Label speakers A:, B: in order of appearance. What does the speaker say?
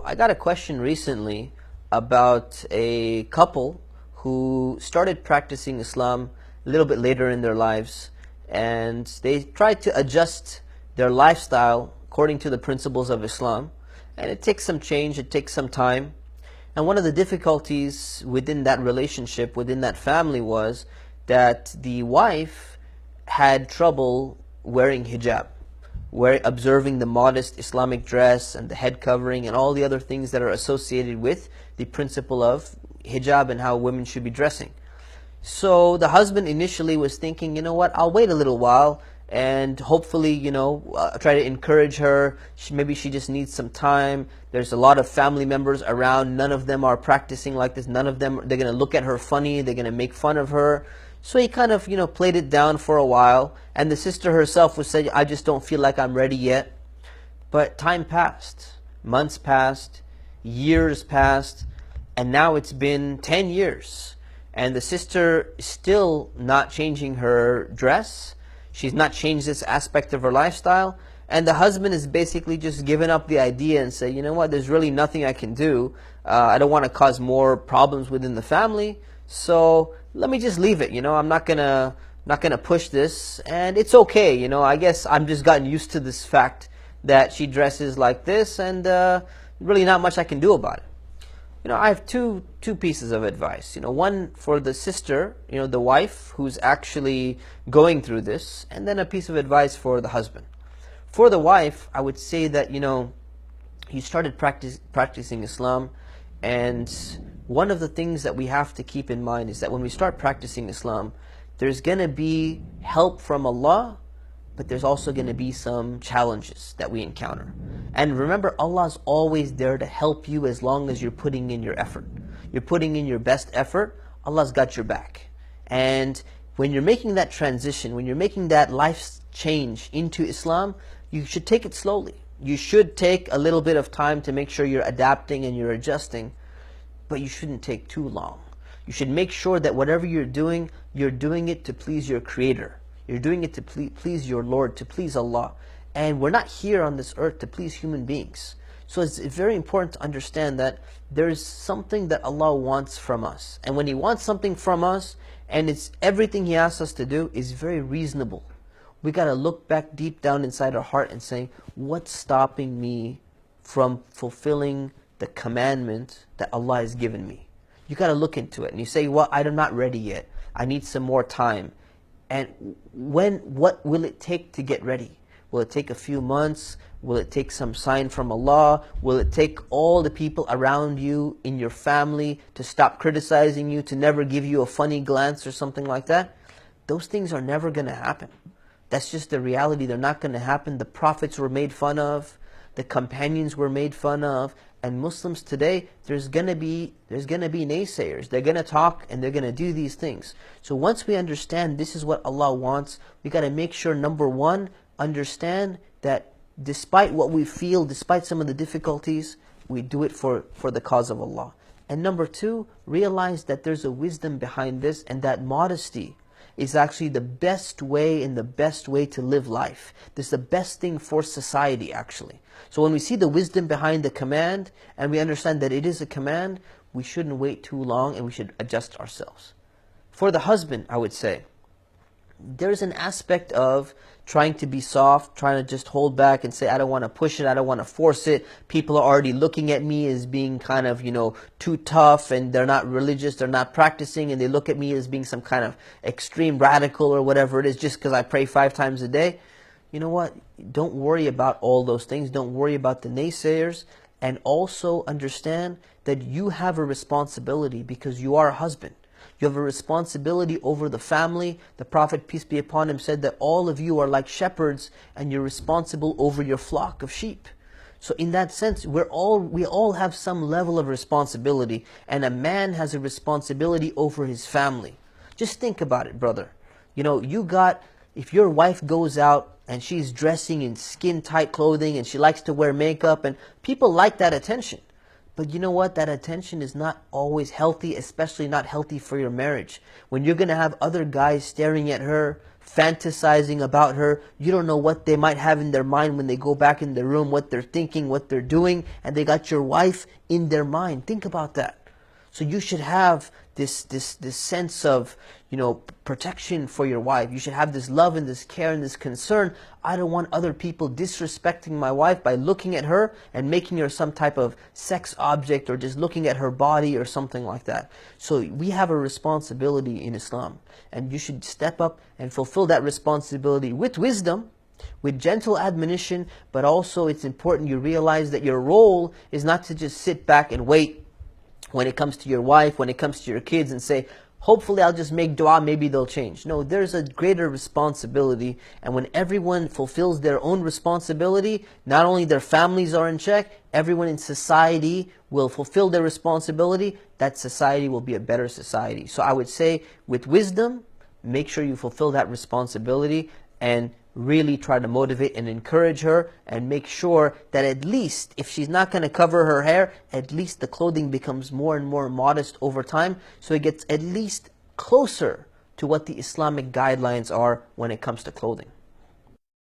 A: I got a question recently about a couple who started practicing Islam a little bit later in their lives, and they tried to adjust their lifestyle according to the principles of Islam. And it takes some change, it takes some time. And one of the difficulties within that relationship, within that family, was that the wife had trouble wearing hijab, observing the modest Islamic dress and the head covering and all the other things that are associated with the principle of hijab and how women should be dressing. So the husband initially was thinking, you know what, I'll wait a little while and hopefully, try to encourage her. Maybe she just needs some time. There's a lot of family members around. None of them are practicing like this. None of them, they're going to look at her funny. They're going to make fun of her. So he kind of, played it down for a while. And the sister herself would say, I just don't feel like I'm ready yet. But time passed. Months passed. Years passed. And now it's been 10 years. And the sister is still not changing her dress. She's not changed this aspect of her lifestyle. And the husband is basically just giving up the idea and say, you know what, there's really nothing I can do. I don't want to cause more problems within the family. So let me just leave it. I'm not gonna push this, and it's okay. I guess I'm just gotten used to this fact that she dresses like this, and really not much I can do about it. I have two pieces of advice. One for the sister, the wife who's actually going through this, and then a piece of advice for the husband. For the wife, I would say that you started practicing Islam, and one of the things that we have to keep in mind is that when we start practicing Islam, there's going to be help from Allah, but there's also going to be some challenges that we encounter. And remember, Allah's always there to help you as long as you're putting in your effort. You're putting in your best effort, Allah's got your back. And when you're making that transition, when you're making that life change into Islam, you should take it slowly. You should take a little bit of time to make sure you're adapting and you're adjusting, but you shouldn't take too long. You should make sure that whatever you're doing it to please your Creator. You're doing it to please your Lord, to please Allah. And we're not here on this earth to please human beings. So it's very important to understand that there's something that Allah wants from us. And when He wants something from us, and it's everything He asks us to do, is very reasonable. We got to look back deep down inside our heart and say, what's stopping me from fulfilling the commandment that Allah has given me? You got to look into it. And you say, well, I'm not ready yet. I need some more time. And what will it take to get ready? Will it take a few months? Will it take some sign from Allah? Will it take all the people around you in your family to stop criticizing you, to never give you a funny glance or something like that? Those things are never going to happen. That's just the reality. They're not going to happen. The prophets were made fun of. The companions were made fun of. And Muslims today, there's going to be naysayers. They're going to talk and they're going to do these things. So once we understand this is what Allah wants, we got to make sure, number one, understand that despite what we feel, despite some of the difficulties, we do it for the cause of Allah. And number two, realize that there's a wisdom behind this, and that modesty is actually the best way and the best way to live life. This is the best thing for society, actually. So when we see the wisdom behind the command, and we understand that it is a command, we shouldn't wait too long and we should adjust ourselves. For the husband, I would say, there's an aspect of trying to be soft, trying to just hold back and say, I don't want to push it, I don't want to force it. People are already looking at me as being kind of, too tough, and they're not religious, they're not practicing, and they look at me as being some kind of extreme radical or whatever it is just because I pray 5 times a day. You know what? Don't worry about all those things. Don't worry about the naysayers. And also understand that you have a responsibility because you are a husband. You have a responsibility over the family. The Prophet, peace be upon him, said that all of you are like shepherds and you're responsible over your flock of sheep. So in that sense, we all have some level of responsibility, and a man has a responsibility over his family. Just think about it, brother. If your wife goes out and she's dressing in skin-tight clothing and she likes to wear makeup, and people like that attention. But you know what? That attention is not always healthy, especially not healthy for your marriage. When you're going to have other guys staring at her fantasizing about her. You don't know what they might have in their mind when they go back in their room, what they're thinking, what they're doing, and they got your wife in their mind. Think about that. So you should have this sense of, protection for your wife. You should have this love and this care and this concern. I don't want other people disrespecting my wife by looking at her and making her some type of sex object, or just looking at her body or something like that. So we have a responsibility in Islam, and you should step up and fulfill that responsibility with wisdom, with gentle admonition, but also it's important you realize that your role is not to just sit back and wait when it comes to your wife, when it comes to your kids, and say, hopefully I'll just make dua, maybe they'll change. No, there's a greater responsibility, and when everyone fulfills their own responsibility, not only their families are in check, everyone in society will fulfill their responsibility. That society will be a better society. So I would say, with wisdom, make sure you fulfill that responsibility, and really try to motivate and encourage her, and make sure that at least, if she's not going to cover her hair, at least the clothing becomes more and more modest over time, so it gets at least closer to what the Islamic guidelines are when it comes to clothing.